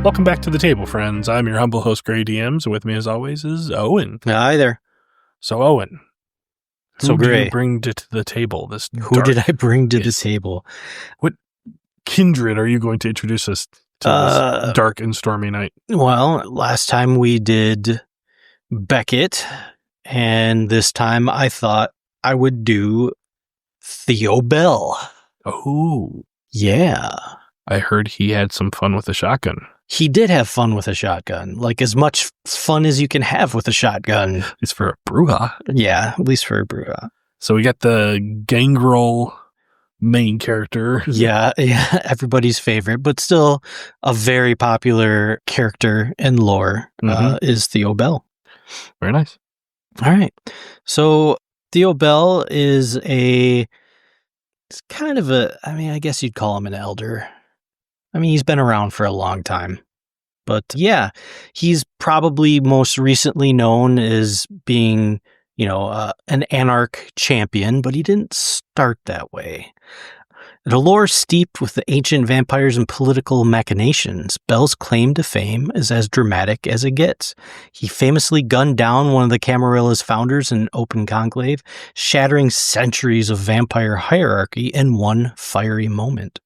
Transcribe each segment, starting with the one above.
Welcome back to the table, friends. I'm your humble host, Gray DMs, and with me, as always, is Owen. Hi there. So, Owen, So who did Gray, you bring to the table? who did I bring to the table? What kindred are you going to introduce us to this dark and stormy night? Well, last time we did Beckett, and this time I thought I would do Theo Bell. Oh, Yeah. I heard he had some fun with a shotgun. He did have fun with a shotgun, like as much fun as you can have with a shotgun. It's for a Brujah. Yeah, at least for a Brujah. So we got the gangrel main character. Yeah, everybody's favorite, but still a very popular character in lore is Theo Bell. Very nice. All right. So Theo Bell is it's kind of I guess you'd call him an elder. I mean, he's been around for a long time. But yeah, he's probably most recently known as being, an Anarch champion, but he didn't start that way. The lore steeped with the ancient vampires and political machinations, Bell's claim to fame is as dramatic as it gets. He famously gunned down one of the Camarilla's founders in open conclave, shattering centuries of vampire hierarchy in one fiery moment.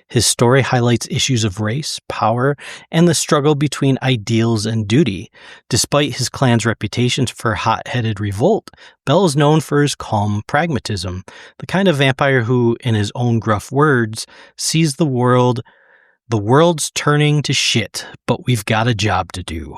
His story highlights issues of race, power, and the struggle between ideals and duty. Despite his clan's reputation for hot-headed revolt, Bell is known for his calm pragmatism, the kind of vampire who, in his own gruff words, sees the world's turning to shit, but we've got a job to do.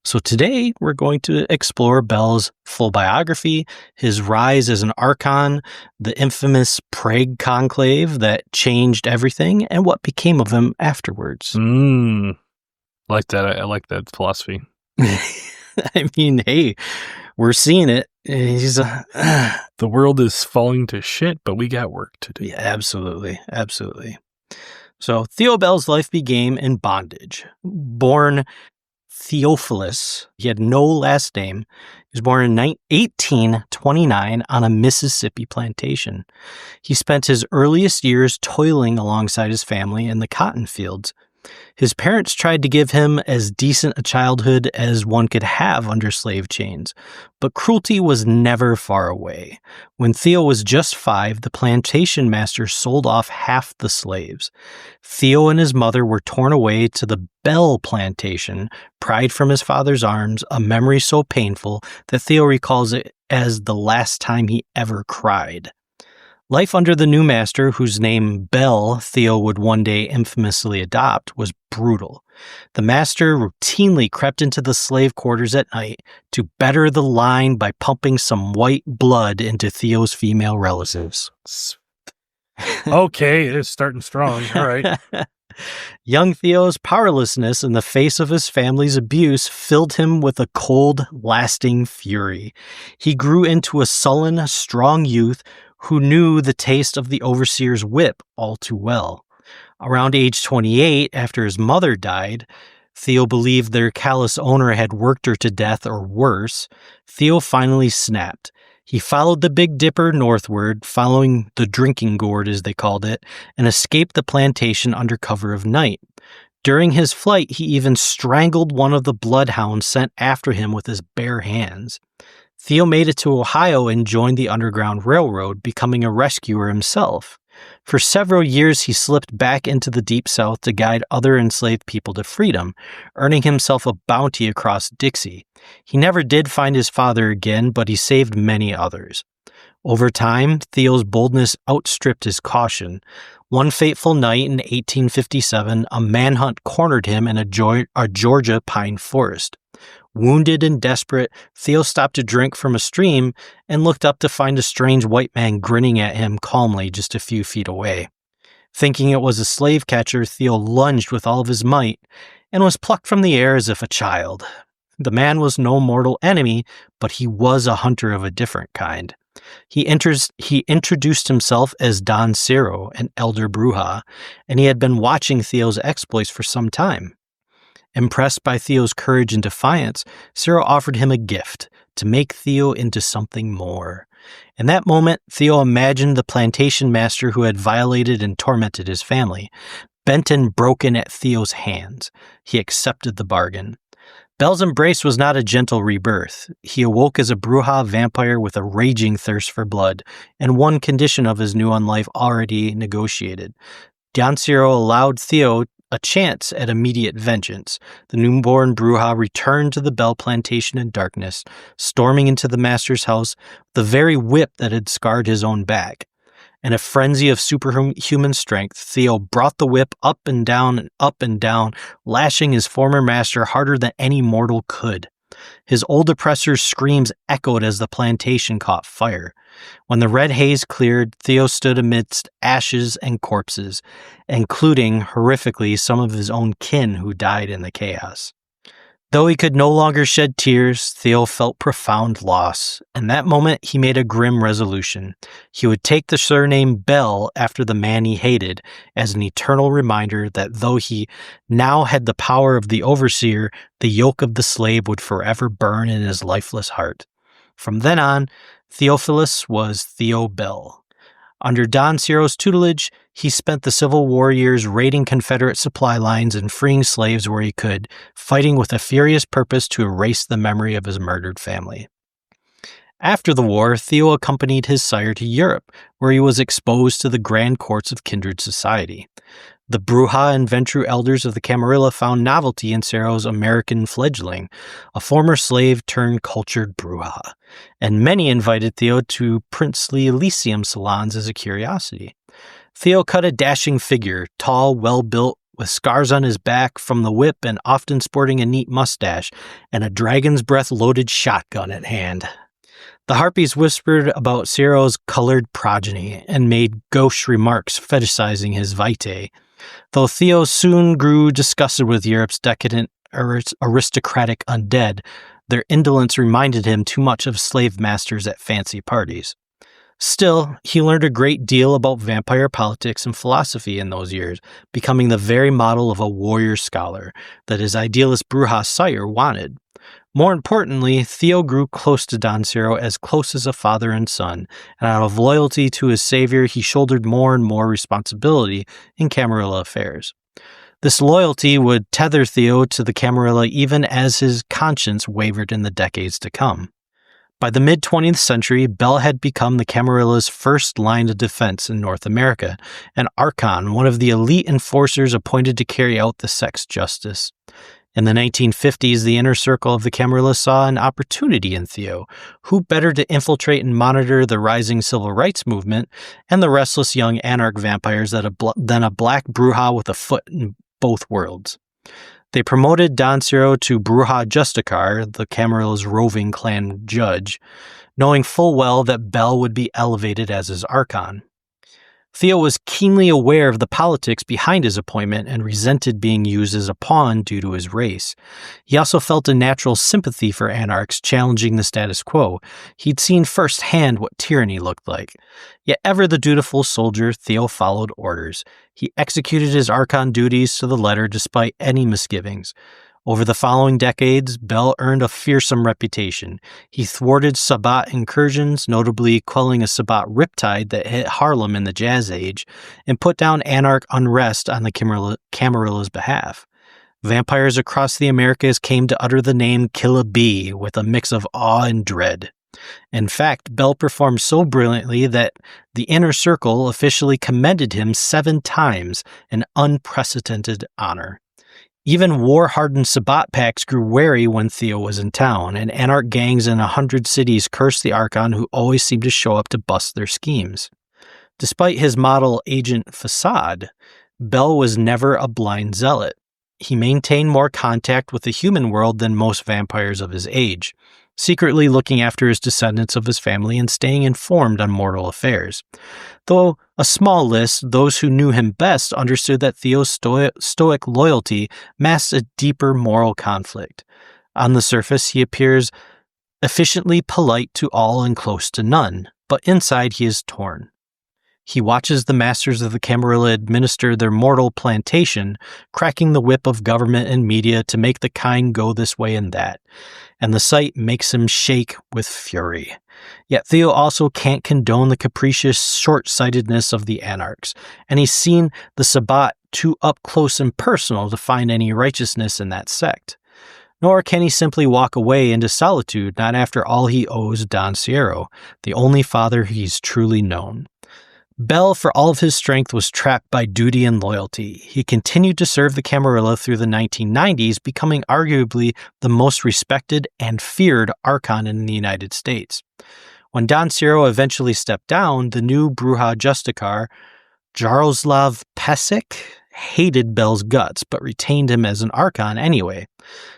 So today, we're going to explore Bell's full biography, his rise as an archon, the infamous Prague conclave that changed everything, and what became of him afterwards. Like that. I like that philosophy. I mean, hey, we're seeing it. The world is falling to shit, but we got work to do. Yeah, absolutely. Absolutely. So Theo Bell's life began in bondage. Born Theofalus. He had no last name. He was born in 1829 on a Mississippi plantation. He spent his earliest years toiling alongside his family in the cotton fields. His parents tried to give him as decent a childhood as one could have under slave chains, but cruelty was never far away. When Theo was just 5, the plantation master sold off half the slaves. Theo and his mother were torn away to the Bell plantation, pried from his father's arms, a memory so painful that Theo recalls it as the last time he ever cried. Life under the new master, whose name Bell Theo would one day infamously adopt, was brutal. The master routinely crept into the slave quarters at night to better the line by pumping some white blood into Theo's female relatives. Okay, it's starting strong. All right. Young Theo's powerlessness in the face of his family's abuse filled him with a cold, lasting fury. He grew into a sullen, strong youth who knew the taste of the overseer's whip all too well. Around age 28, after his mother died, Theo believed their callous owner had worked her to death or worse. Theo finally snapped. He followed the Big Dipper northward, following the drinking gourd as they called it, and escaped the plantation under cover of night. During his flight, he even strangled one of the bloodhounds sent after him with his bare hands. Theo made it to Ohio and joined the Underground Railroad, becoming a rescuer himself. For several years, he slipped back into the Deep South to guide other enslaved people to freedom, earning himself a bounty across Dixie. He never did find his father again, but he saved many others. Over time, Theo's boldness outstripped his caution. One fateful night in 1857, a manhunt cornered him in a Georgia pine forest. Wounded and desperate, Theo stopped to drink from a stream and looked up to find a strange white man grinning at him calmly just a few feet away. Thinking it was a slave catcher, Theo lunged with all of his might and was plucked from the air as if a child. The man was no mortal enemy, but he was a hunter of a different kind. He introduced himself as Don Ciro, an elder Brujah, and he had been watching Theo's exploits for some time. Impressed by Theo's courage and defiance, Ciro offered him a gift to make Theo into something more. In that moment, Theo imagined the plantation master who had violated and tormented his family. bent and broken at Theo's hands. He accepted the bargain. Bell's embrace was not a gentle rebirth. He awoke as a Brujah vampire with a raging thirst for blood, and one condition of his new life already negotiated. Don Ciro allowed Theo a chance at immediate vengeance. The newborn Brujah returned to the Bell plantation in darkness, storming into the master's house, the very whip that had scarred his own back. In a frenzy of superhuman strength, Theo brought the whip up and down, lashing his former master harder than any mortal could. His old oppressor's screams echoed as the plantation caught fire. When the red haze cleared, Theo stood amidst ashes and corpses, including, horrifically, some of his own kin who died in the chaos. Though he could no longer shed tears, Theo felt profound loss. In that moment, he made a grim resolution. He would take the surname Bell after the man he hated, as an eternal reminder that though he now had the power of the overseer, the yoke of the slave would forever burn in his lifeless heart. From then on, Theofalus was Theo Bell. Under Don Ciro's tutelage, he spent the Civil War years raiding Confederate supply lines and freeing slaves where he could, fighting with a furious purpose to erase the memory of his murdered family. After the war, Theo accompanied his sire to Europe, where he was exposed to the grand courts of kindred society. The Brujah and Ventru elders of the Camarilla found novelty in Ciro's American fledgling, a former slave turned cultured Brujah, and many invited Theo to princely Elysium salons as a curiosity. Theo cut a dashing figure, tall, well-built, with scars on his back from the whip and often sporting a neat mustache, and a dragon's breath-loaded shotgun at hand. The harpies whispered about Ciro's colored progeny and made gauche remarks fetishizing his vitae. Though Theo soon grew disgusted with Europe's decadent, aristocratic undead, their indolence reminded him too much of slave masters at fancy parties. Still, he learned a great deal about vampire politics and philosophy in those years, becoming the very model of a warrior scholar that his idealist Brujah sire wanted. More importantly, Theo grew close to Don Ciro, as close as a father and son, and out of loyalty to his savior, he shouldered more and more responsibility in Camarilla affairs. This loyalty would tether Theo to the Camarilla even as his conscience wavered in the decades to come. By the mid-20th century, Bell had become the Camarilla's first line of defense in North America, an archon, one of the elite enforcers appointed to carry out the sect's justice. In the 1950s, the inner circle of the Camarilla saw an opportunity in Theo. Who better to infiltrate and monitor the rising civil rights movement and the restless young anarch vampires than a black Brujah with a foot in both worlds? They promoted Don Ciro to Brujah Justicar, the Camarilla's roving clan judge, knowing full well that Bell would be elevated as his archon. Theo was keenly aware of the politics behind his appointment and resented being used as a pawn due to his race. He also felt a natural sympathy for anarchs challenging the status quo. He'd seen firsthand what tyranny looked like. Yet ever the dutiful soldier, Theo followed orders. He executed his archon duties to the letter despite any misgivings. Over the following decades, Bell earned a fearsome reputation. He thwarted Sabbat incursions, notably quelling a Sabbat riptide that hit Harlem in the Jazz Age, and put down anarch unrest on the Camarilla's behalf. Vampires across the Americas came to utter the name Killa B with a mix of awe and dread. In fact, Bell performed so brilliantly that the inner circle officially commended him 7 times, an unprecedented honor. Even war-hardened Sabbat packs grew wary when Theo was in town, and anarch gangs in 100 cities cursed the archon who always seemed to show up to bust their schemes. Despite his model agent facade, Bell was never a blind zealot. He maintained more contact with the human world than most vampires of his age, secretly looking after his descendants of his family and staying informed on mortal affairs. Though a small list, those who knew him best understood that Theo's stoic loyalty masks a deeper moral conflict. On the surface, he appears efficiently polite to all and close to none, but inside he is torn. He watches the masters of the Camarilla administer their mortal plantation, cracking the whip of government and media to make the kind go this way and that, and the sight makes him shake with fury. Yet Theo also can't condone the capricious short-sightedness of the Anarchs, and he's seen the Sabbat too up close and personal to find any righteousness in that sect. Nor can he simply walk away into solitude, not after all he owes Don Ciero, the only father he's truly known. Bell, for all of his strength, was trapped by duty and loyalty. He continued to serve the Camarilla through the 1990s, becoming arguably the most respected and feared archon in the United States. When Don Ciero eventually stepped down, the new Brujah Justicar, Jaroslav Pesek, hated Bell's guts, but retained him as an archon anyway,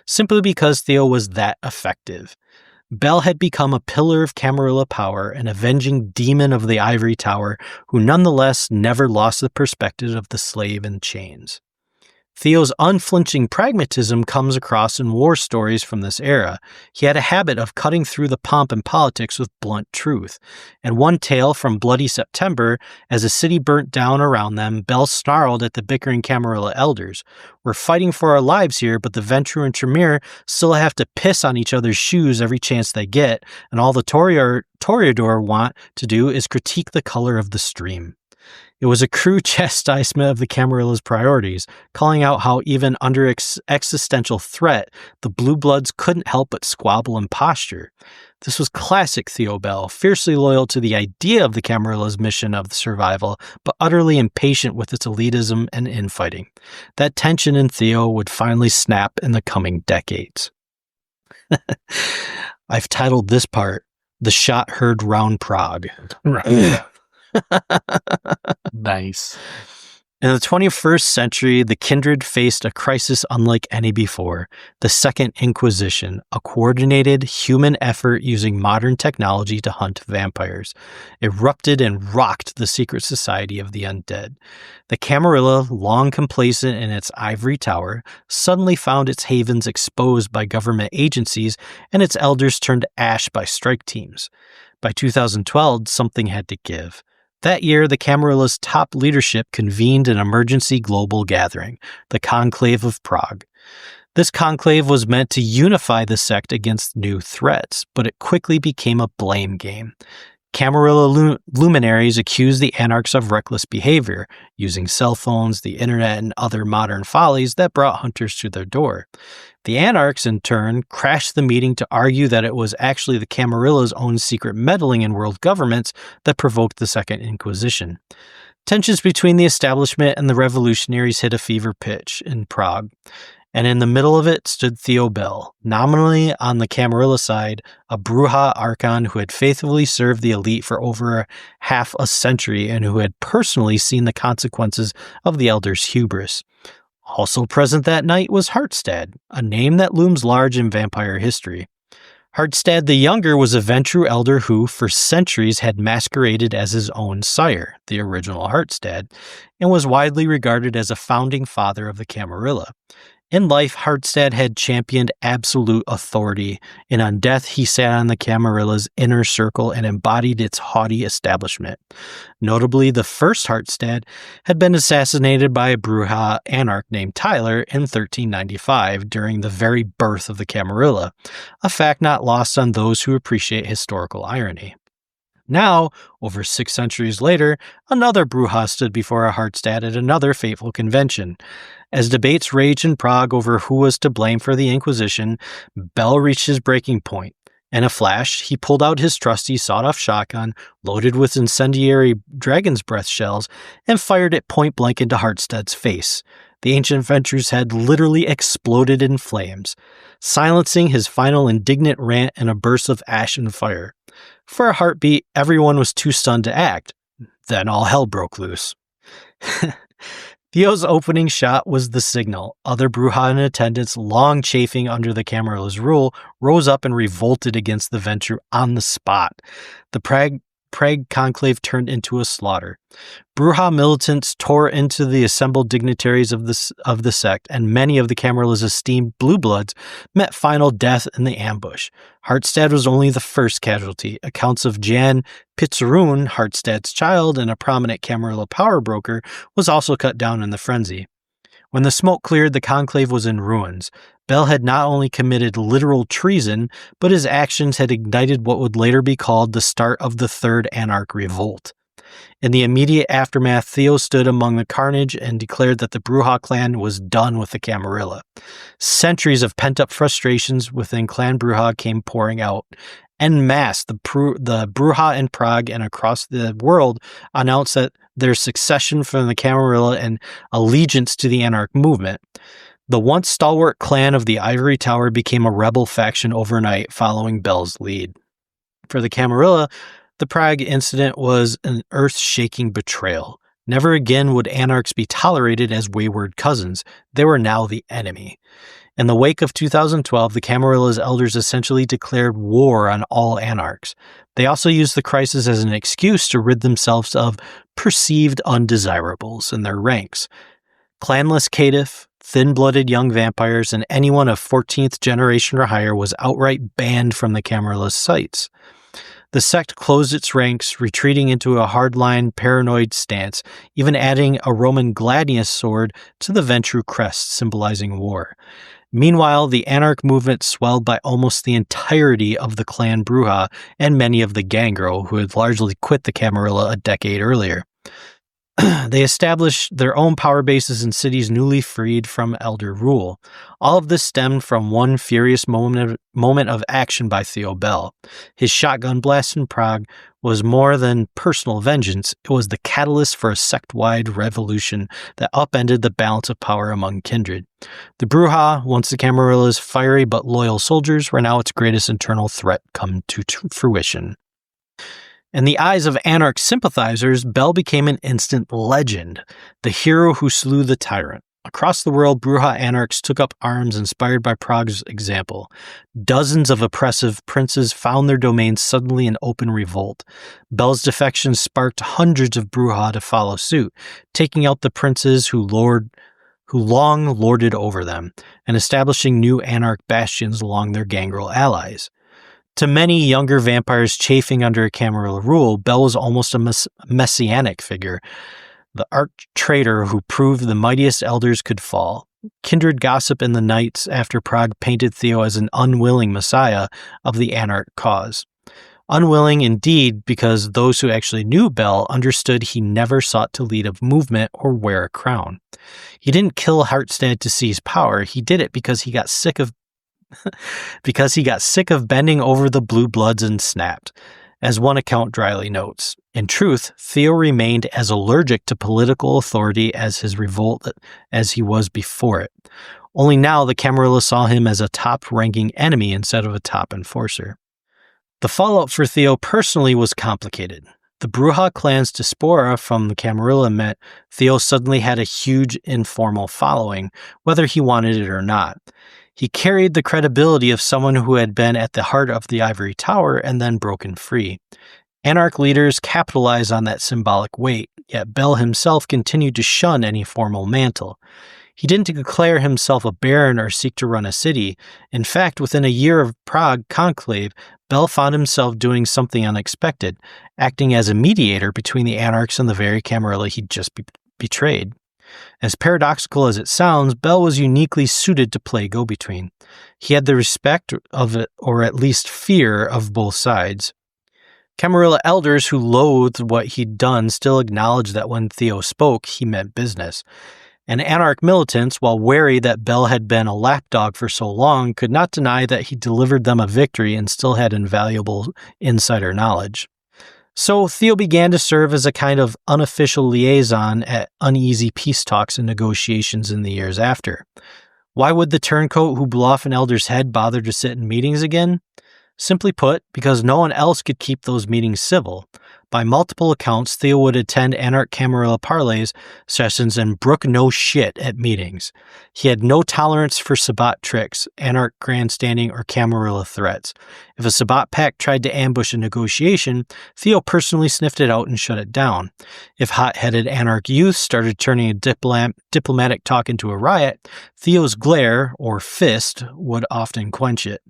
simply because Theo was that effective. Bell had become a pillar of Camarilla power, an avenging demon of the Ivory Tower, who nonetheless never lost the perspective of the slave in chains. Theo's unflinching pragmatism comes across in war stories from this era. He had a habit of cutting through the pomp and politics with blunt truth. In one tale from Bloody September, as a city burnt down around them, Bell snarled at the bickering Camarilla elders. "We're fighting for our lives here, but the Ventrue and Tremere still have to piss on each other's shoes every chance they get, and all the Toreador want to do is critique the color of the stream." It was a crude chastisement of the Camarilla's priorities, calling out how even under existential threat, the Blue Bloods couldn't help but squabble and posture. This was classic Theo Bell, fiercely loyal to the idea of the Camarilla's mission of survival, but utterly impatient with its elitism and infighting. That tension in Theo would finally snap in the coming decades. I've titled this part, "The Shot Heard Round Prague." Right. Nice. In the 21st century, the Kindred faced a crisis unlike any before, the Second Inquisition, a coordinated human effort using modern technology to hunt vampires, erupted and rocked the secret society of the undead. The Camarilla, long complacent in its ivory tower, suddenly found its havens exposed by government agencies and its elders turned to ash by strike teams. By 2012, something had to give. That year, the Camarilla's top leadership convened an emergency global gathering, the Conclave of Prague. This conclave was meant to unify the sect against new threats, but it quickly became a blame game. Camarilla luminaries accused the Anarchs of reckless behavior, using cell phones, the internet, and other modern follies that brought hunters to their door. The Anarchs, in turn, crashed the meeting to argue that it was actually the Camarilla's own secret meddling in world governments that provoked the Second Inquisition. Tensions between the establishment and the revolutionaries hit a fever pitch in Prague, and in the middle of it stood Theo Bell, nominally on the Camarilla side, a Brujah archon who had faithfully served the elite for over half a century and who had personally seen the consequences of the elders' hubris. Also present that night was Hartstad, a name that looms large in vampire history. Hartstad the Younger was a Ventrue elder who, for centuries, had masqueraded as his own sire, the original Hartstad, and was widely regarded as a founding father of the Camarilla. In life, Hartstad had championed absolute authority, and on death he sat on the Camarilla's inner circle and embodied its haughty establishment. Notably, the first Hartstad had been assassinated by a Brujah Anarch named Tyler in 1395 during the very birth of the Camarilla, a fact not lost on those who appreciate historical irony. Now, over 6 centuries later, another Brujah stood before a Hartstad at another fateful convention. As debates raged in Prague over who was to blame for the Inquisition, Bell reached his breaking point. In a flash, he pulled out his trusty sawed-off shotgun, loaded with incendiary dragon's breath shells, and fired it point-blank into Hartstad's face. The ancient Ventrue's head literally exploded in flames, silencing his final indignant rant in a burst of ash and fire. For a heartbeat, everyone was too stunned to act. Then all hell broke loose. Theo's opening shot was the signal. Other Brujah in attendance, long chafing under the Camarilla's rule, rose up and revolted against the Ventrue on the spot. The Prague conclave turned into a slaughter. Brujah militants tore into the assembled dignitaries of the sect, and many of the Camarilla's esteemed Blue Bloods met final death in the ambush. Hartstad was only the first casualty. Accounts of Jan Pizzarun, Hartstad's child and a prominent Camarilla power broker, was also cut down in the frenzy. When the smoke cleared, the conclave was in ruins. Bell had not only committed literal treason, but his actions had ignited what would later be called the start of the Third Anarch Revolt. In the immediate aftermath, Theo stood among the carnage and declared that the Brujah clan was done with the Camarilla. Centuries of pent-up frustrations within Clan Brujah came pouring out. En masse, the Brujah in Prague and across the world announced that their succession from the Camarilla and allegiance to the Anarch movement. The once stalwart clan of the Ivory Tower became a rebel faction overnight following Bell's lead. For the Camarilla, the Prague incident was an earth-shaking betrayal. Never again would Anarchs be tolerated as wayward cousins. They were now the enemy. In the wake of 2012, the Camarilla's elders essentially declared war on all Anarchs. They also used the crisis as an excuse to rid themselves of perceived undesirables in their ranks. Clanless caitiff, thin-blooded young vampires, and anyone of 14th generation or higher was outright banned from the Camarilla's sights. The sect closed its ranks, retreating into a hardline, paranoid stance, even adding a Roman gladius sword to the Ventru crest, symbolizing war. Meanwhile, the Anarch movement swelled by almost the entirety of the Clan Brujah and many of the Gangrel, who had largely quit the Camarilla a decade earlier. They established their own power bases in cities newly freed from elder rule. All of this stemmed from one furious moment of action by Theo Bell. His shotgun blast in Prague was more than personal vengeance. It was the catalyst for a sect-wide revolution that upended the balance of power among kindred. The Brujah, once the Camarilla's fiery but loyal soldiers, were now its greatest internal threat come to fruition. In the eyes of Anarch sympathizers, Bell became an instant legend, the hero who slew the tyrant. Across the world, Brujah Anarchs took up arms inspired by Prague's example. Dozens of oppressive princes found their domains suddenly in open revolt. Bell's defection sparked hundreds of Brujah to follow suit, taking out the princes who long lorded over them, and establishing new Anarch bastions along their Gangrel allies. To many younger vampires chafing under Camarilla rule, Bell was almost a messianic figure, the arch-traitor who proved the mightiest elders could fall. Kindred gossip in the nights after Prague painted Theo as an unwilling messiah of the Anarch cause. Unwilling indeed, because those who actually knew Bell understood he never sought to lead a movement or wear a crown. He didn't kill Hartstead to seize power, he did it because he got sick of bending over the blue bloods and snapped, as one account dryly notes. In truth, Theo remained as allergic to political authority as his revolt as he was before it. Only now the Camarilla saw him as a top-ranking enemy instead of a top enforcer. The fallout for Theo personally was complicated. The Brujah clan's diaspora from the Camarilla meant Theo suddenly had a huge informal following, whether he wanted it or not. He carried the credibility of someone who had been at the heart of the Ivory Tower and then broken free. Anarch leaders capitalized on that symbolic weight, yet Bell himself continued to shun any formal mantle. He didn't declare himself a baron or seek to run a city. In fact, within a year of Prague conclave, Bell found himself doing something unexpected, acting as a mediator between the Anarchs and the very Camarilla he'd just betrayed. As paradoxical as it sounds, Bell was uniquely suited to play go-between. He had the respect of it, or at least fear, of both sides. Camarilla elders who loathed what he'd done still acknowledged that when Theo spoke, he meant business. And Anarch militants, while wary that Bell had been a lapdog for so long, could not deny that he delivered them a victory and still had invaluable insider knowledge. So Theo began to serve as a kind of unofficial liaison at uneasy peace talks and negotiations in the years after. Why would the turncoat who blew off an elder's head bother to sit in meetings again? Simply put, because no one else could keep those meetings civil. By multiple accounts, Theo would attend Anarch Camarilla parlays sessions and brook no shit at meetings. He had no tolerance for Sabbat tricks, Anarch grandstanding, or Camarilla threats. If a Sabbat pact tried to ambush a negotiation, Theo personally sniffed it out and shut it down. If hot-headed Anarch youth started turning a diplomatic talk into a riot, Theo's glare, or fist, would often quench it.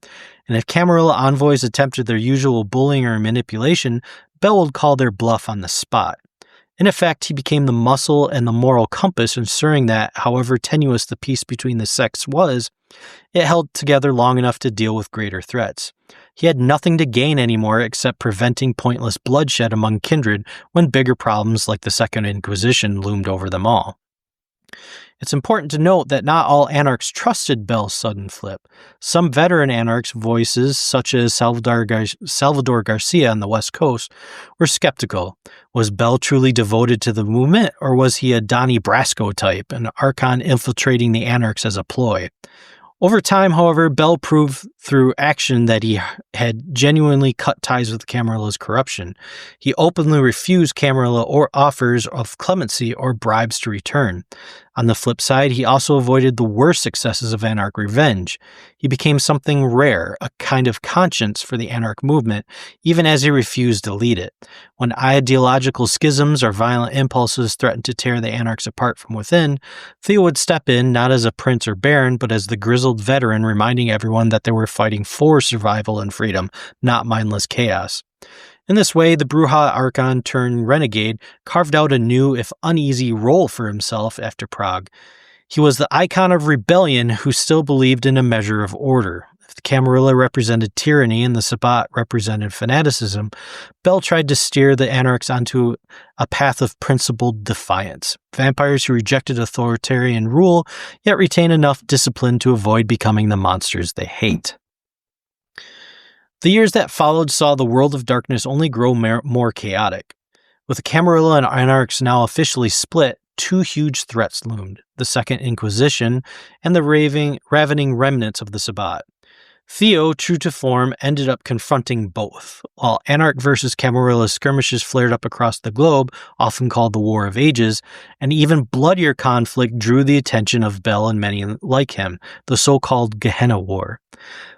And if Camarilla envoys attempted their usual bullying or manipulation, Bell would call their bluff on the spot. In effect, he became the muscle and the moral compass, ensuring that, however tenuous the peace between the sects was, it held together long enough to deal with greater threats. He had nothing to gain anymore except preventing pointless bloodshed among kindred when bigger problems like the Second Inquisition loomed over them all. It's important to note that not all Anarchs trusted Bell's sudden flip. Some veteran Anarchs' voices, such as Salvador Garcia on the West Coast, were skeptical. Was Bell truly devoted to the movement, or was he a Donnie Brasco type, an archon infiltrating the Anarchs as a ploy? Over time, however, Bell proved through action that he had genuinely cut ties with Camarilla's corruption. He openly refused Camarilla or offers of clemency or bribes to return. On the flip side, he also avoided the worst excesses of Anarch revenge. He became something rare, a kind of conscience for the Anarch movement, even as he refused to lead it. When ideological schisms or violent impulses threatened to tear the Anarchs apart from within, Theo would step in not as a prince or baron, but as the grizzled veteran reminding everyone that they were fighting for survival and freedom, not mindless chaos. In this way, the Brujah archon turned renegade carved out a new, if uneasy, role for himself after Prague. He was the icon of rebellion who still believed in a measure of order. If the Camarilla represented tyranny and the Sabbat represented fanaticism, Bell tried to steer the Anarchs onto a path of principled defiance. Vampires who rejected authoritarian rule, yet retain enough discipline to avoid becoming the monsters they hate. The years that followed saw the world of darkness only grow more chaotic. With the Camarilla and Anarchs now officially split, two huge threats loomed: the Second Inquisition and the ravening remnants of the Sabbat. Theo, true to form, ended up confronting both. While Anarch versus Camarilla skirmishes flared up across the globe, often called the War of Ages, an even bloodier conflict drew the attention of Bell and many like him, the so-called Gehenna War.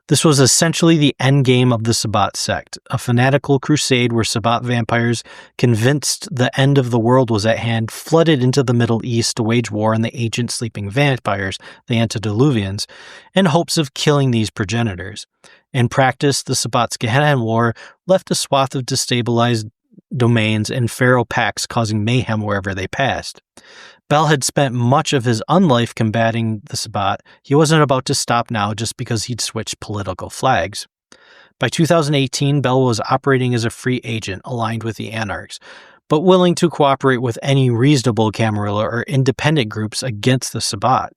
This was essentially the endgame of the Sabbat sect, a fanatical crusade where Sabbat vampires, convinced the end of the world was at hand, flooded into the Middle East to wage war on the ancient sleeping vampires, the antediluvians, in hopes of killing these progenitors. In practice, the Sabbat's Gehenna War left a swath of destabilized domains and feral packs causing mayhem wherever they passed. Bell had spent much of his unlife combating the Sabbat. He wasn't about to stop now just because he'd switched political flags. By 2018, Bell was operating as a free agent aligned with the Anarchs, but willing to cooperate with any reasonable Camarilla or independent groups against the Sabbat.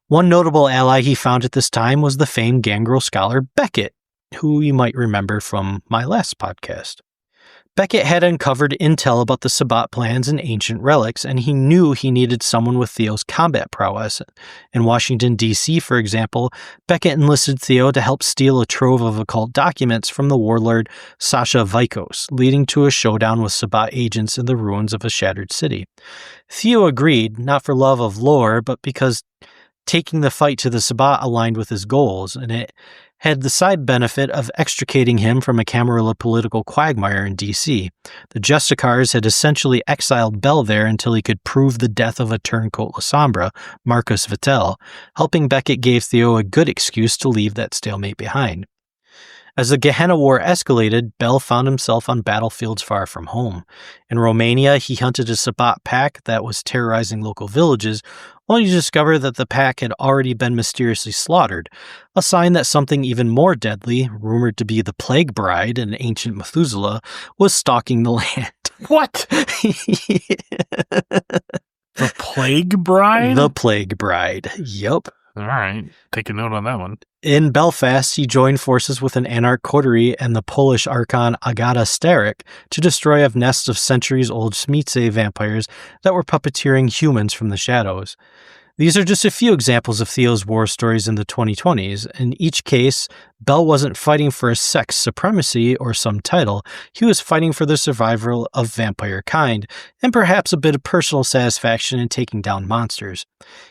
One notable ally he found at this time was the famed gangrel scholar Beckett, who you might remember from my last podcast. Beckett had uncovered intel about the Sabbat plans and ancient relics, and he knew he needed someone with Theo's combat prowess. In Washington, D.C., for example, Beckett enlisted Theo to help steal a trove of occult documents from the warlord Sasha Vikos, leading to a showdown with Sabbat agents in the ruins of a shattered city. Theo agreed, not for love of lore, but because taking the fight to the Sabbat aligned with his goals, and it had the side benefit of extricating him from a Camarilla political quagmire in D.C. The Justicars had essentially exiled Bell there until he could prove the death of a turncoat La Sombra, Marcus Vittel. Helping Beckett gave Theo a good excuse to leave that stalemate behind. As the Gehenna War escalated, Bell found himself on battlefields far from home. In Romania, he hunted a Sabbat pack that was terrorizing local villages, only to discover that the pack had already been mysteriously slaughtered, a sign that something even more deadly, rumored to be the Plague Bride, an ancient Methuselah, was stalking the land. What? The Plague Bride? The Plague Bride, yup. All right, take a note on that one. In Belfast, he joined forces with an Anarch coterie and the Polish archon Agata Starek to destroy a nest of centuries-old Smice vampires that were puppeteering humans from the shadows. These are just a few examples of Theo's war stories in the 2020s. In each case, Bell wasn't fighting for a sex supremacy or some title. He was fighting for the survival of vampire kind, and perhaps a bit of personal satisfaction in taking down monsters.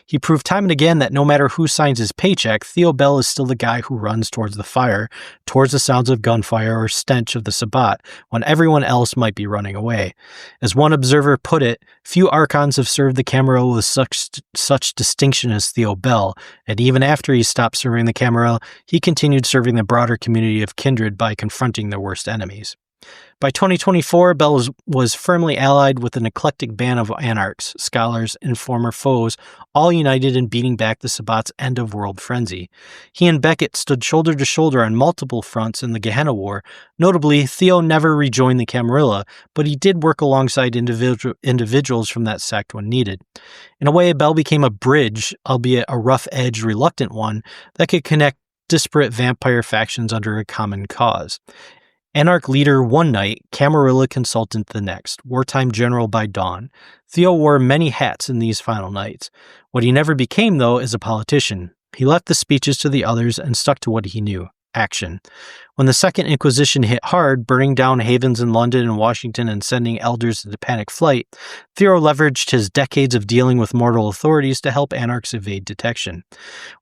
He proved time and again that no matter who signs his paycheck, Theo Bell is still the guy who runs towards the fire, towards the sounds of gunfire or stench of the Sabbat, when everyone else might be running away. As one observer put it, few archons have served the Camarilla with such distinction as Theo Bell, and even after he stopped serving the Camarilla, he continued serving the broader community of kindred by confronting their worst enemies. By 2024, Bell was firmly allied with an eclectic band of Anarchs, scholars, and former foes, all united in beating back the Sabbat's end-of-world frenzy. He and Beckett stood shoulder to shoulder on multiple fronts in the Gehenna War. Notably, Theo never rejoined the Camarilla, but he did work alongside individuals from that sect when needed. In a way, Bell became a bridge, albeit a rough-edged, reluctant one, that could connect disparate vampire factions under a common cause. Anarch leader one night, Camarilla consultant the next, wartime general by dawn. Theo wore many hats in these final nights. What he never became, though, is a politician. He left the speeches to the others and stuck to what he knew: action. When the Second Inquisition hit hard, burning down havens in London and Washington and sending elders into panic flight, Theo leveraged his decades of dealing with mortal authorities to help Anarchs evade detection.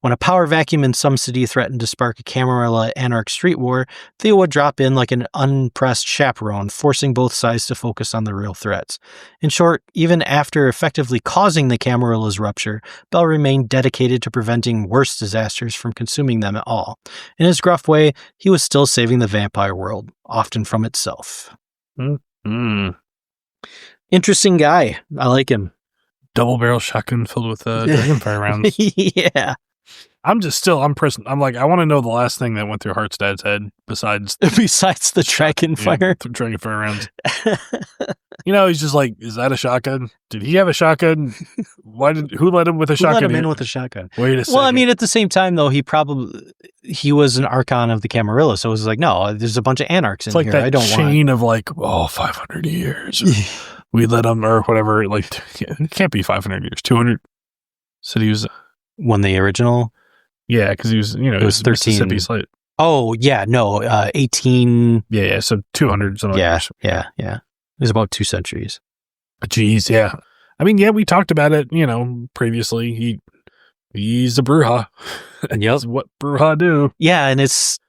When a power vacuum in some city threatened to spark a Camarilla Anarch street war, Theo would drop in like an unpressed chaperone, forcing both sides to focus on the real threats. In short, even after effectively causing the Camarilla's rupture, Bell remained dedicated to preventing worse disasters from consuming them at all. In his gruff way, he was still saving the vampire world, often from itself. Mm-hmm. Interesting guy. I like him. Double barrel shotgun filled with dragonfire rounds. Yeah. I'm pressing. I'm like, I want to know the last thing that went through Hartstad's head besides the dragonfire. Yeah, dragonfire rounds. He's just like, is that a shotgun? Did he have a shotgun? Who let him with a shotgun? Let him in with a shotgun? Wait a second. Well, I mean, at the same time, though, he was an archon of the Camarilla, so it was like, no, there's a bunch of Anarchs in here. That chain of 500 years. We let him, or whatever. It can't be 500 years. 200. Said he was when the original. Yeah, because he was, it was 13. Mississippi slate. Oh, yeah, no, 18. Yeah, so 200. Yeah. It was about 2 centuries. Jeez, yeah. I mean, yeah, we talked about it, previously. He's a Brujah. Yep. That's what Brujah do. Yeah, and it's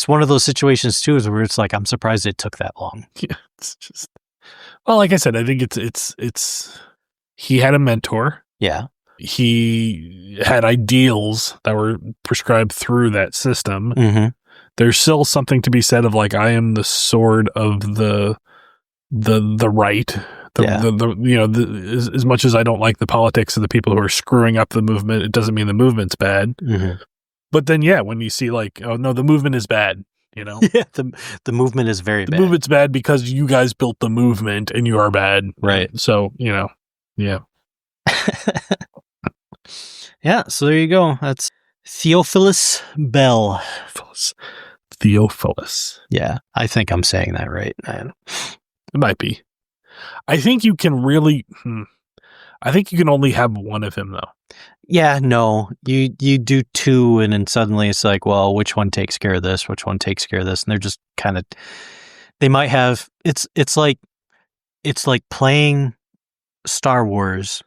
one of those situations, too, where it's like, I'm surprised it took that long. Yeah, it's just... Well, like I said, I think it's he had a mentor. Yeah. He had ideals that were prescribed through that system. Mm-hmm. There's still something to be said of I am the sword of the right. As much as I don't like the politics of the people who are screwing up the movement, it doesn't mean the movement's bad. Mm-hmm. But then, when you see oh no, the movement is bad. Yeah, the movement is very bad. The movement's bad because you guys built the movement and you are bad. Right. So, yeah. Yeah, so there you go. That's Theofalus Bell. Theofalus. Yeah, I think I'm saying that right. It might be. I think you can really... I think you can only have one of him, though. Yeah, no. You do two, and then suddenly it's like, well, which one takes care of this? Which one takes care of this? And they're just kind of... They might have... It's like playing Star Wars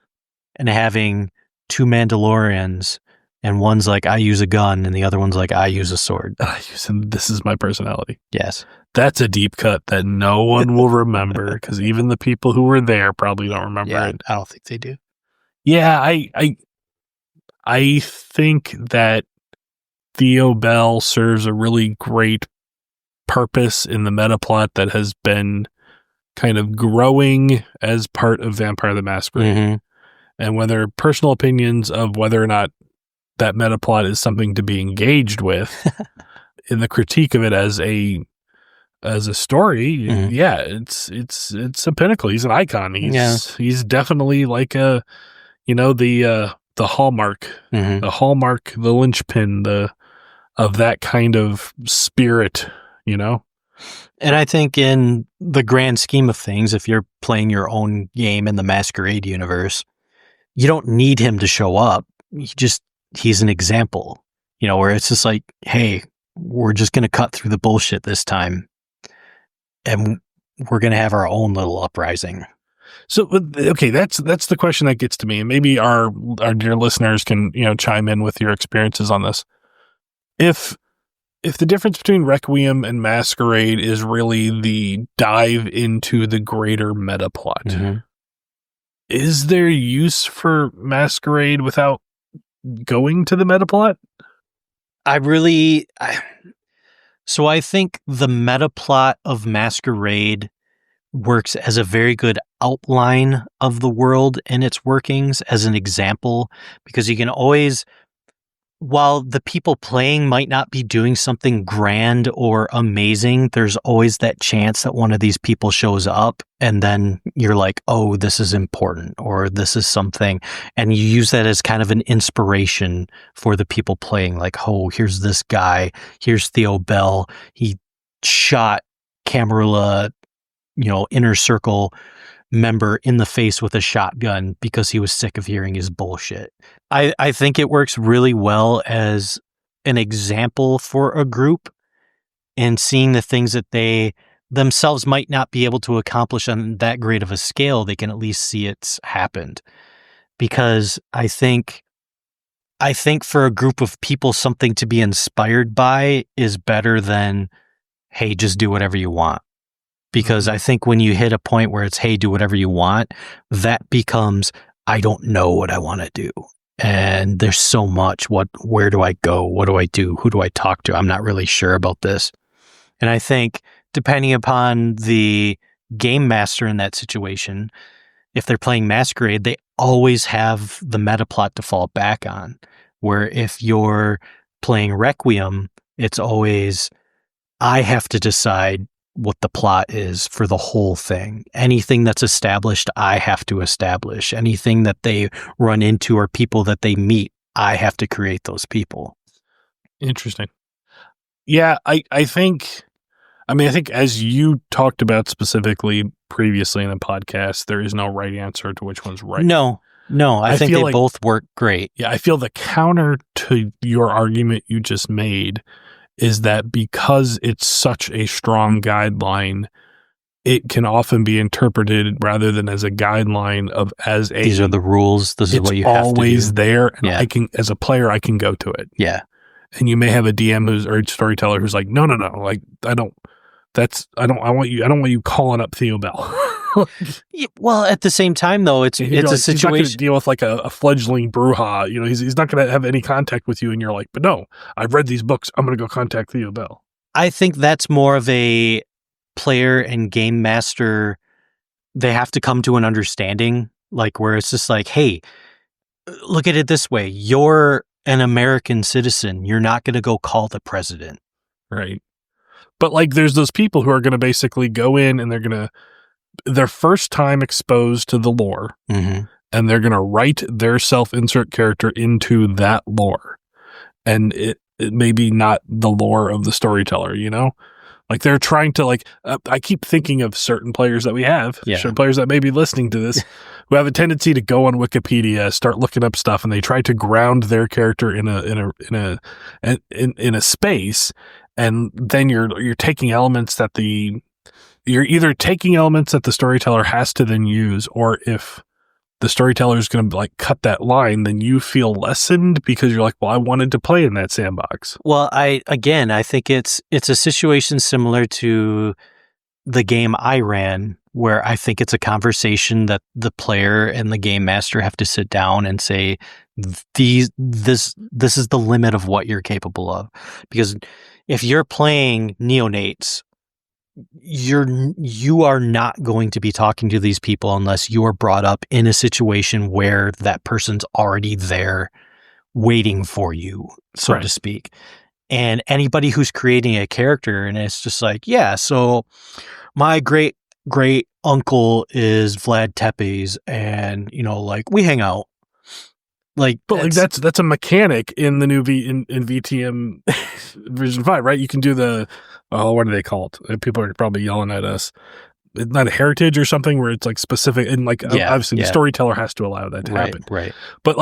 and having 2 Mandalorians, and one's like, I use a gun, and the other one's like, I use a sword. This is my personality. Yes. That's a deep cut that no one will remember, because even the people who were there probably don't remember it. I don't think they do. Yeah, I think that Theo Bell serves a really great purpose in the meta plot that has been kind of growing as part of Vampire the Masquerade. Mm-hmm. And whether personal opinions of whether or not that meta plot is something to be engaged with in the critique of it as a story, mm-hmm. yeah, it's a pinnacle. He's an icon. He's definitely like the hallmark, mm-hmm. the hallmark, the linchpin, of that kind of spirit, And I think in the grand scheme of things, if you're playing your own game in the Masquerade universe, you don't need him to show up. He's an example, where it's just like, hey, we're just going to cut through the bullshit this time, and we're going to have our own little uprising. So, okay, that's the question that gets to me, and maybe our dear listeners can chime in with your experiences on this. If the difference between Requiem and Masquerade is really the dive into the greater meta plot, mm-hmm. is there use for Masquerade without going to the meta plot? So I think the meta plot of Masquerade works as a very good outline of the world and its workings as an example, because you can always, while the people playing might not be doing something grand or amazing, there's always that chance that one of these people shows up and then you're like, oh, this is important, or this is something. And you use that as kind of an inspiration for the people playing, like, oh, here's this guy, here's Theo Bell. He shot Camarilla, inner circle member in the face with a shotgun because he was sick of hearing his bullshit. I think it works really well as an example for a group, and seeing the things that they themselves might not be able to accomplish on that great of a scale, they can at least see it's happened. Because I think for a group of people, something to be inspired by is better than, hey, just do whatever you want. Because I think when you hit a point where it's, hey, do whatever you want, that becomes, I don't know what I want to do. And there's so much. Where do I go? What do I do? Who do I talk to? I'm not really sure about this. And I think depending upon the game master in that situation, if they're playing Masquerade, they always have the meta plot to fall back on. Where if you're playing Requiem, it's always, I have to decide what the plot is for the whole thing. Anything that's established, I have to establish. Anything that they run into or people that they meet, I have to create those people. Interesting. Yeah, I think as you talked about specifically previously in the podcast, there is no right answer to which one's right. No, I think they both work great. Yeah, I feel the counter to your argument you just made is that because it's such a strong guideline, it can often be interpreted rather than as a guideline these are the rules. This is what you have to do. It's always there, and I can, as a player, I can go to it. Yeah. And you may have a DM or storyteller who's like, no, like I don't want you calling up Theo Bell. Well, at the same time, though, it's a situation. He's not going to deal with like a fledgling Brujah. He's not going to have any contact with you, and you're like, but no, I've read these books. I'm going to go contact Theo Bell. I think that's more of a player and game master. They have to come to an understanding, like where it's just like, hey, look at it this way: you're an American citizen. You're not going to go call the president, right? But like, there's those people who are going to basically go in and they're going to. Their first time exposed to the lore, and they're going to write their self-insert character into that lore. And it may be not the lore of the storyteller, Like they're trying to I keep thinking of certain players that we have, certain players that may be listening to this, who have a tendency to go on Wikipedia, start looking up stuff, and they try to ground their character in a space, and then you're taking elements that you're either taking elements that the storyteller has to then use, or if the storyteller is going to cut that line, then you feel lessened because you're like, well, I wanted to play in that sandbox. Well, I think it's a situation similar to the game I ran, where I think it's a conversation that the player and the game master have to sit down and say, this is the limit of what you're capable of. Because if you're playing neonates, you are not going to be talking to these people unless you are brought up in a situation where that person's already there waiting for you, so to speak. And anybody who's creating a character, and it's just like, yeah, so my great uncle is Vlad Tepes, and we hang out. But that's a mechanic in the new in VTM version 5, right? You can do the what are they called? People are probably yelling at us. It's not a heritage or something where it's specific, and obviously the storyteller has to allow that to happen. Right. But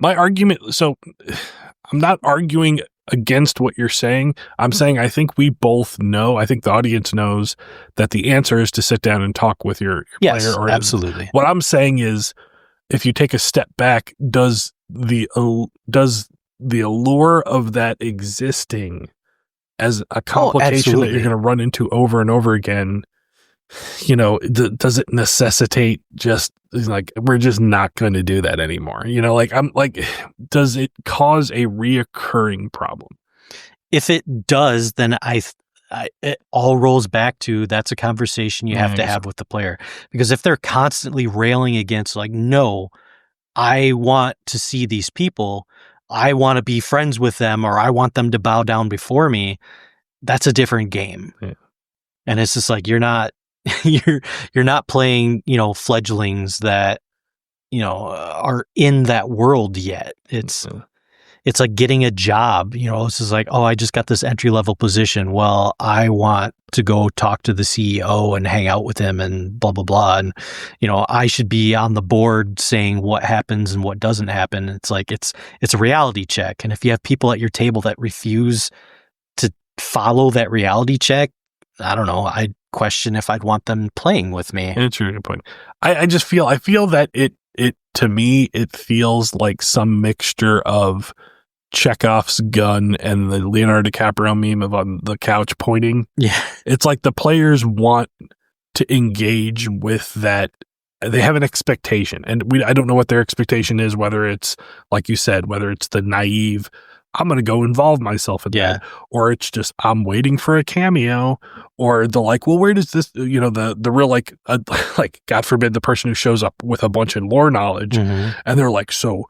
my argument, so I'm not arguing against what you're saying. I'm saying I think we both know, I think the audience knows that the answer is to sit down and talk with your player. Or absolutely. What I'm saying is, if you take a step back, does the allure of that existing as a complication that you're going to run into over and over again, does it necessitate just we're just not going to do that anymore? Does it cause a reoccurring problem? if it does, then it all rolls back to that's a conversation you have to have with the player. Because if they're constantly railing against, like, no, I want to see these people, I want to be friends with them, or I want them to bow down before me, that's a different game. Yeah. And it's just like, you're not playing, fledglings that, are in that world yet. It's like getting a job, it's just like, oh, I just got this entry-level position. Well, I want to go talk to the CEO and hang out with him and blah, blah, blah. And, I should be on the board saying what happens and what doesn't happen. It's like, it's a reality check. And if you have people at your table that refuse to follow that reality check, I don't know, I'd question if I'd want them playing with me. It's a good point. I feel that it, to me, it feels like some mixture of Chekhov's gun and the Leonardo DiCaprio meme of on the couch pointing. Yeah. It's like the players want to engage with that. They have an expectation, and I don't know what their expectation is, whether it's, like you said, whether it's the naive, I'm going to go involve myself in that, or it's just, I'm waiting for a cameo, or the like, well, where does this, the real, like, God forbid, the person who shows up with a bunch of lore knowledge, and they're like, so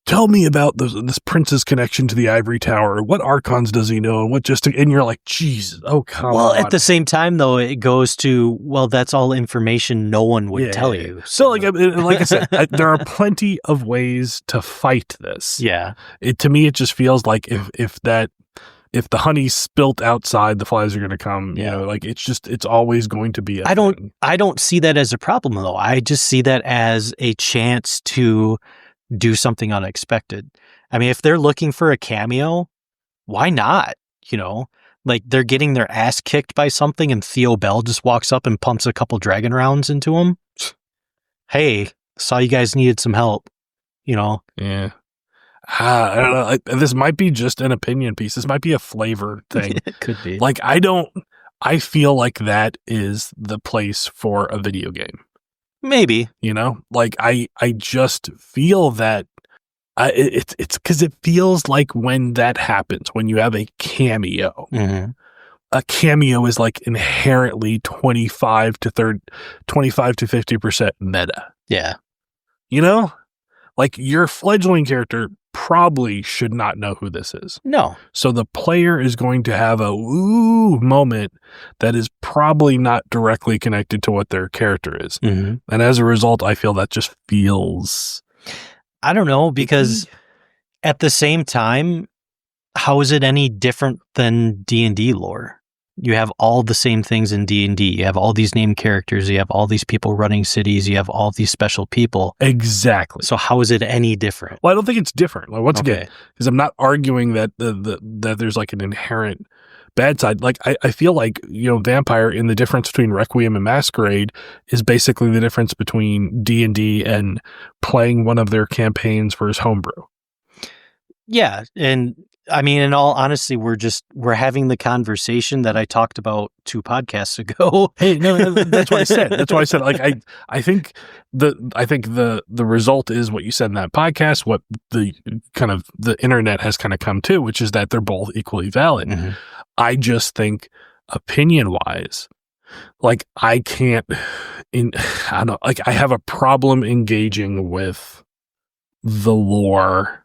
tell me about this prince's connection to the Ivory Tower. What archons does he know? And and you're like, Jesus, oh, come on. Well, at the same time, though, it goes to, well, that's all information no one would tell you. So, like I said, there are plenty of ways to fight this. Yeah. To me, it just feels like if the honey's spilt outside, the flies are going to come. It's always going to be. I don't see that as a problem, though. I just see that as a chance to do something unexpected. I mean, if they're looking for a cameo, why not? Like, they're getting their ass kicked by something, and Theo Bell just walks up and pumps a couple dragon rounds into them. Hey, saw you guys needed some help. Yeah. I don't know. This might be just an opinion piece. This might be a flavor thing. It could be. Like, I feel like that is the place for a video game. Maybe. Like, I just feel that it's because it feels like when that happens, when you have a cameo, a cameo is like inherently 25 to 50% meta. Yeah. Like, your fledgling character probably should not know who this is. No. So the player is going to have a ooh moment that is probably not directly connected to what their character is. And as a result, I feel that just feels... I don't know, because at the same time, how is it any different than D&D lore? You have all the same things in D&D. You have all these named characters. You have all these people running cities. You have all these special people. Exactly. So how is it any different? Well, I don't think it's different. Like, once again, because I'm not arguing that that there's like an inherent bad side. Like, I feel like, Vampire, in the difference between Requiem and Masquerade, is basically the difference between D&D and playing one of their campaigns for his homebrew. Yeah. And I mean, in all honesty, we're having the conversation that I talked about 2 podcasts ago. Hey, no, that's what I said. Like, I think the result is what you said in that podcast, what the internet has kind of come to, which is that they're both equally valid. I just think, opinion wise, like, I don't know, like, I have a problem engaging with the lore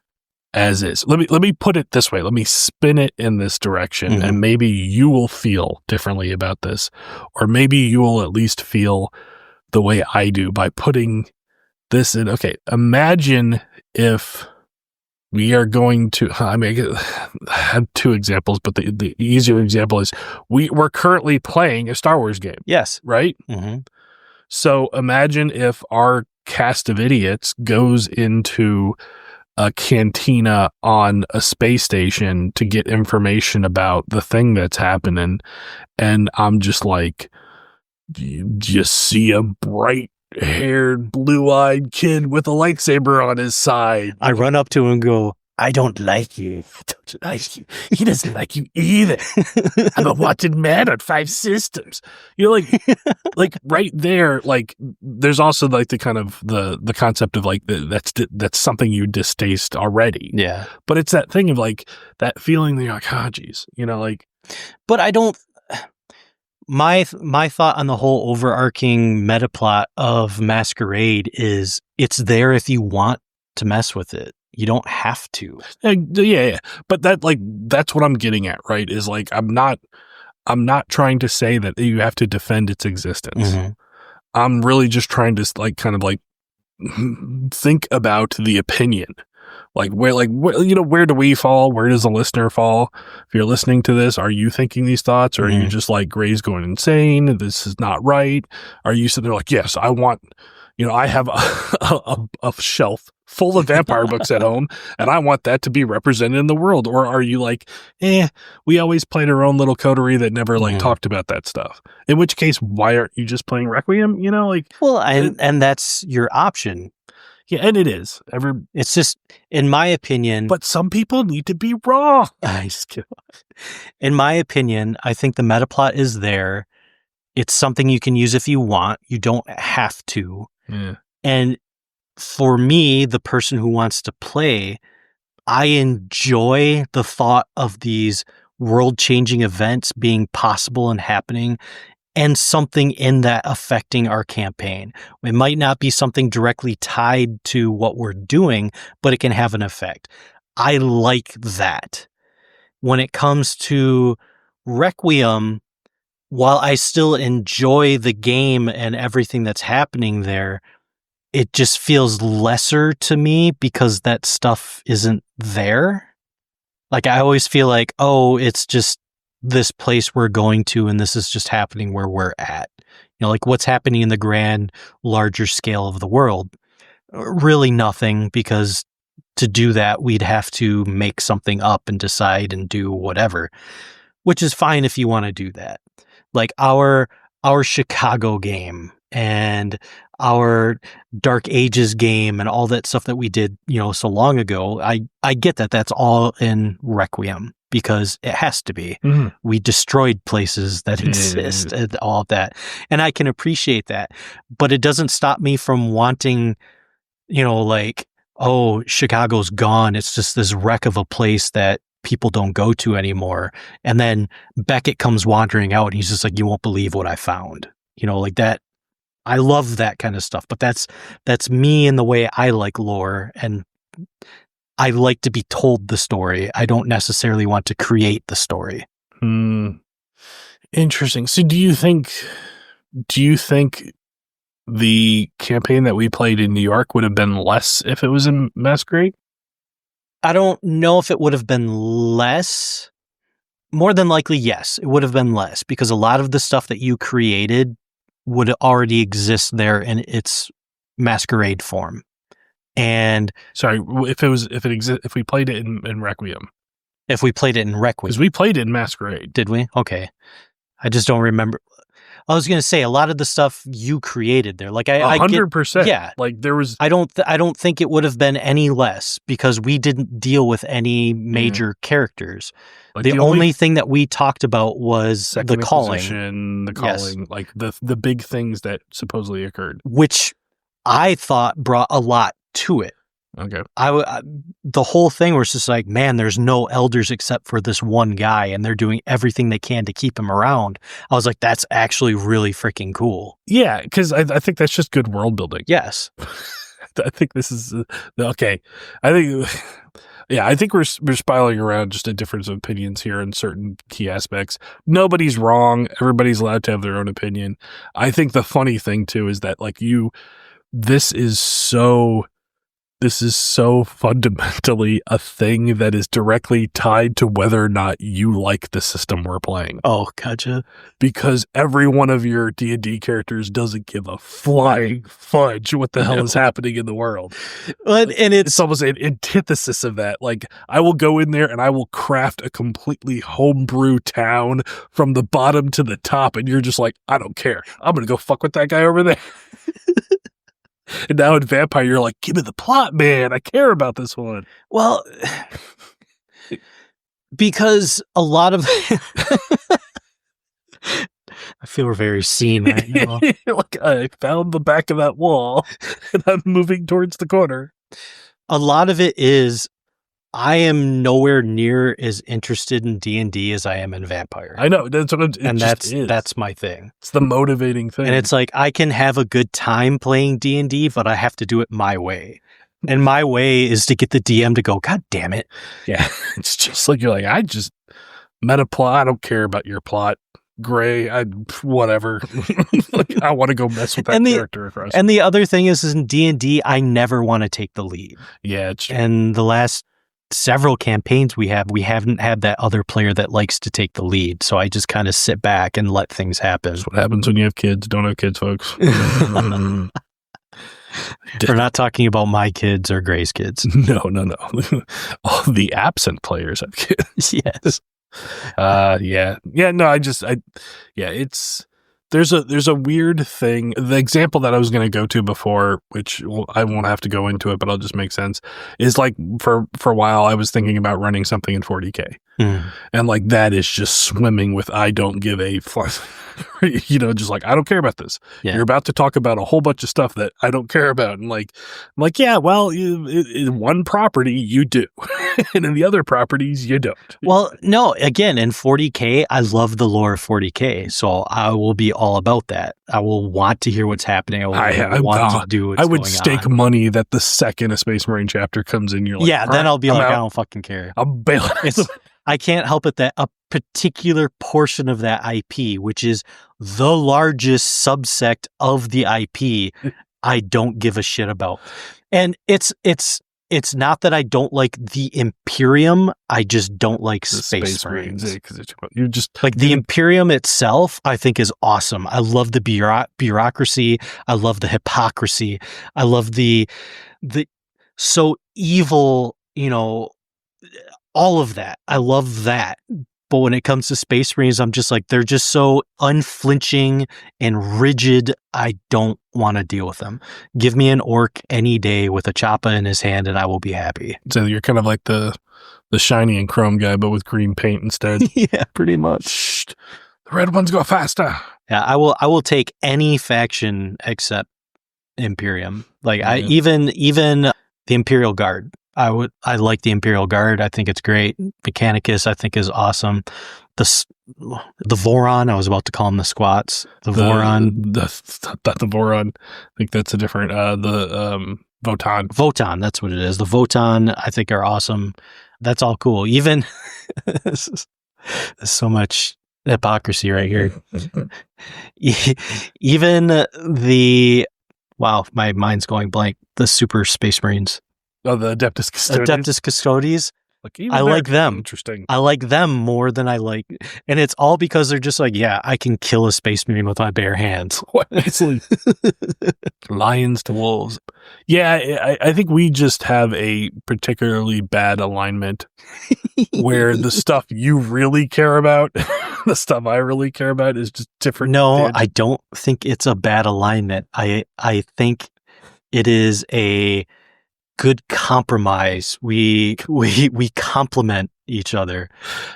as is. Let me put it this way. Let me spin it in this direction, and maybe you will feel differently about this, or maybe you will at least feel the way I do by putting this in. Okay, imagine if we are going to, I have 2 examples, but the easier example is we're currently playing a Star Wars game. Yes. Right? So imagine if our cast of idiots goes into a cantina on a space station to get information about the thing that's happening, and I'm just like, you just see a bright-haired, blue-eyed kid with a lightsaber on his side. I run up to him and go, I don't like you. I don't like you. He doesn't like you either. I'm a wanted man on 5 systems. Like right there, like there's also like the kind of the concept of like that's something you distaste already. Yeah. But it's that thing of like that feeling that you're like, oh geez, like. But I don't. My thought on the whole overarching meta plot of Masquerade is it's there if you want to mess with it. You don't have to. Yeah. But that's what I'm getting at, right? Is like I'm not trying to say that you have to defend its existence. Mm-hmm. I'm really just trying to like kind of like think about the opinion. Where do we fall? Where does the listener fall? If you're listening to this, are you thinking these thoughts? Or are you just like Gray's going insane? This is not right. Are you sitting there like, yes, I want, I have a shelf full of vampire books at home and I want that to be represented in the world? Or are you like, we always played our own little coterie that never like talked about that stuff? In which case, why aren't you just playing Requiem? Well, and that's your option. Yeah, and it is. It's just, in my opinion... But some people need to be wrong. In my opinion, I think the meta plot is there. It's something you can use if you want. You don't have to. Yeah. And for me, the person who wants to play, I enjoy the thought of these world-changing events being possible and happening, and something in that affecting our campaign. It might not be something directly tied to what we're doing, but it can have an effect. I like that. When it comes to Requiem, while I still enjoy the game and everything that's happening there, it just feels lesser to me because that stuff isn't there. Like, I always feel like, it's just this place we're going to, and this is just happening where we're at. Like what's happening in the grand, larger scale of the world. Really nothing, because to do that, we'd have to make something up and decide and do whatever, which is fine if you want to do that. Like our Chicago game and our Dark Ages game and all that stuff that we did, so long ago. I get that that's all in Requiem, because it has to be. Mm-hmm. We destroyed places that exist and all of that. And I can appreciate that. But it doesn't stop me from wanting, Chicago's gone. It's just this wreck of a place that people don't go to anymore. And then Beckett comes wandering out and he's just like, you won't believe what I found. Like that. I love that kind of stuff. But that's me in the way I like lore, and I like to be told the story. I don't necessarily want to create the story. Interesting. So do you think the campaign that we played in New York would have been less if it was in Masquerade? I don't know if it would have been less. More than likely, yes, it would have been less, because a lot of the stuff that you created would already exist there in its Masquerade form. And sorry, if we played it in Requiem. If we played it in Requiem. Because we played it in Masquerade. Did we? Okay. I just don't remember. I was going to say a lot of the stuff you created there. Like 100%. Yeah. Like there was. I don't think it would have been any less, because we didn't deal with any major characters. Like the only thing that we talked about was the calling. Yes. Like the big things that supposedly occurred, which I thought brought a lot to it. Okay. The whole thing was just like, man, there's no elders except for this one guy, and they're doing everything they can to keep him around. I was like, that's actually really freaking cool. Yeah, because I think that's just good world building. Yes. I think this is okay. I think we're spiraling around just a difference of opinions here in certain key aspects. Nobody's wrong. Everybody's allowed to have their own opinion. I think the funny thing too is that this is so fundamentally a thing that is directly tied to whether or not you like the system we're playing. Oh, gotcha. Because every one of your D&D characters doesn't give a flying fudge what the hell is happening in the world. And it's almost an antithesis of that. Like, I will go in there and I will craft a completely homebrew town from the bottom to the top, and you're just like, I don't care. I'm going to go fuck with that guy over there. And now in Vampire, you're like, give me the plot, man. I care about this one. Well, because a lot of... I feel very seen right now. Like, I found the back of that wall, and I'm moving towards the corner. A lot of it is, I am nowhere near as interested in D&D as I am in Vampire. I know. That's what that's my thing. It's the motivating thing. And it's like, I can have a good time playing D&D, but I have to do it my way. And my way is to get the DM to go, God damn it. Yeah. It's just like, you're like, I just meta plot. I don't care about your plot. Gray, whatever. Like, I want to go mess with that character across. And the other thing is in D&D, I never want to take the lead. Yeah, it's true. And the last several campaigns we haven't had that other player that likes to take the lead. So I just kind of sit back and let things happen. That's what happens when you have kids. Don't have kids, folks. We're not talking about my kids or Gray's kids. No. All the absent players have kids. Yes. It's there's a weird thing. The example that I was going to go to before, which I won't have to go into it, but I'll just make sense, is like for a while I was thinking about running something in 40K. And like that is just swimming with I don't give a fuck. Just like, I don't care about this. Yeah. You're about to talk about a whole bunch of stuff that I don't care about. And like, I'm like, yeah, well, in one property you do. And in the other properties you don't. Well, no, again, in 40K, I love the lore of 40K. So I will be all about that. I will want to hear what's happening. I want to do what's going on. I would stake money that the second a Space Marine chapter comes in, you're like, yeah, then I'll be like, I don't fucking care. I'm bailing. I can't help it that a particular portion of that IP, which is the largest subsect of the IP, I don't give a shit about. And it's not that I don't like the Imperium, I just don't like Space Marines. You just like the Imperium itself, I think is awesome. I love the bureaucracy. I love the hypocrisy. I love the so evil, all of that. I love that. But when it comes to Space Marines, I'm just like, they're just so unflinching and rigid. I don't want to deal with them. Give me an orc any day with a choppa in his hand and I will be happy. So you're kind of like the shiny and chrome guy, but with green paint instead. Yeah, pretty much. Shh, the red ones go faster. Yeah, I will take any faction except Imperium. Like even the Imperial Guard. I like the Imperial Guard. I think it's great. Mechanicus, I think, is awesome. The Voron, I was about to call them the Squats. The Voron. Not the Voron. I think that's a different, the Votan. Votan, that's what it is. The Votan, I think, are awesome. That's all cool. Even, there's so much hypocrisy right here. Even wow, my mind's going blank. The Super Space Marines. Oh, the Adeptus Custodes. Adeptus Custodes. I like them. Interesting. I like them more than I like, and it's all because they're just like, yeah, I can kill a Space Marine with my bare hands. Lions to wolves. Yeah, I think we just have a particularly bad alignment where the stuff you really care about, the stuff I really care about is just different. No, I don't think it's a bad alignment. I think it is a good compromise. We complement each other.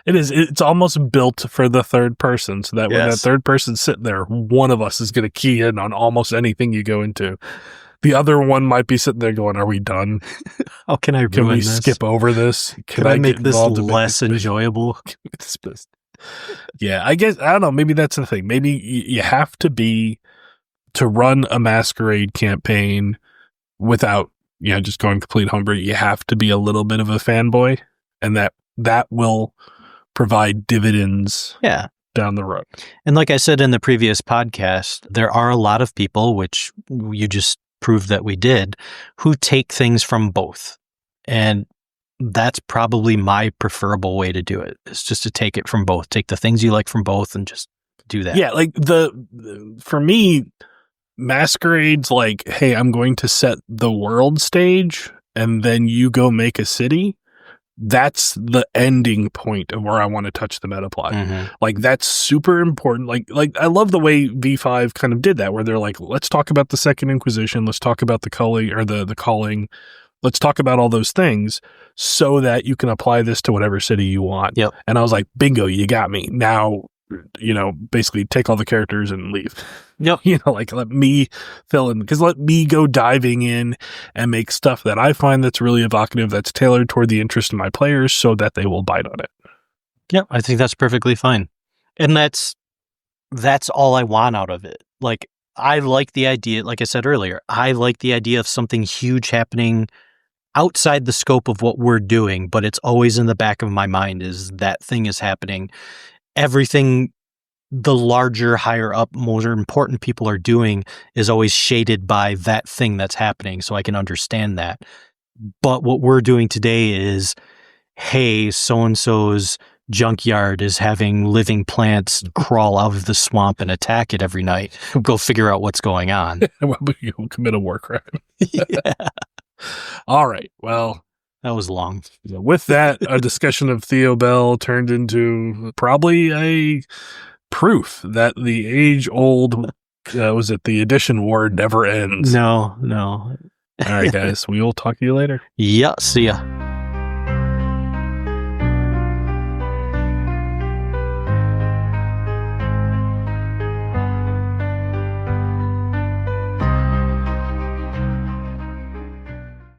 It is. It's almost built for the third person, so that when that third person's sitting there, one of us is going to key in on almost anything you go into. The other one might be sitting there going, "Are we done? How can I ruin Can we this? skip over this? Can I make this less enjoyable?" Yeah, I guess I don't know. Maybe that's the thing. Maybe you have to run a masquerade campaign without just going complete homebrew. You have to be a little bit of a fanboy, and that will provide dividends down the road. And like I said in the previous podcast, there are a lot of people, which you just proved that we did, who take things from both. And that's probably my preferable way to do it, is just to take it from both. Take the things you like from both and just do that. Yeah, like for me, masquerades like, hey, I'm going to set the world stage and then you go make a city. that's the ending point of where I want to touch the meta plot. Mhm. Like, that's super important. Like I love the way V5 kind of did that, where they're like, let's talk about the Second Inquisition, let's talk about the culling, or the calling, let's talk about all those things so that you can apply this to whatever city you want. Yep. And I was like, bingo, you got me. Now, basically take all the characters and leave. Yep. Like, let me fill in, because let me go diving in and make stuff that I find that's really evocative, that's tailored toward the interest of my players so that they will bite on it. Yep, I think that's perfectly fine. And that's all I want out of it. Like, I like the idea, like I said earlier, I like the idea of something huge happening outside the scope of what we're doing, but it's always in the back of my mind is that thing is happening. Everything the larger, higher up, more important people are doing is always shaded by that thing that's happening, so I can understand that. But what we're doing today is, hey, so-and-so's junkyard is having living plants crawl out of the swamp and attack it every night. Go figure out what's going on. You'll commit a war crime. Yeah. All right. Well, That was long. with that, a discussion of Theo Bell turned into probably a proof that the age-old, was it the edition war never ends? No. All right, guys. We will talk to you later. Yeah, see ya.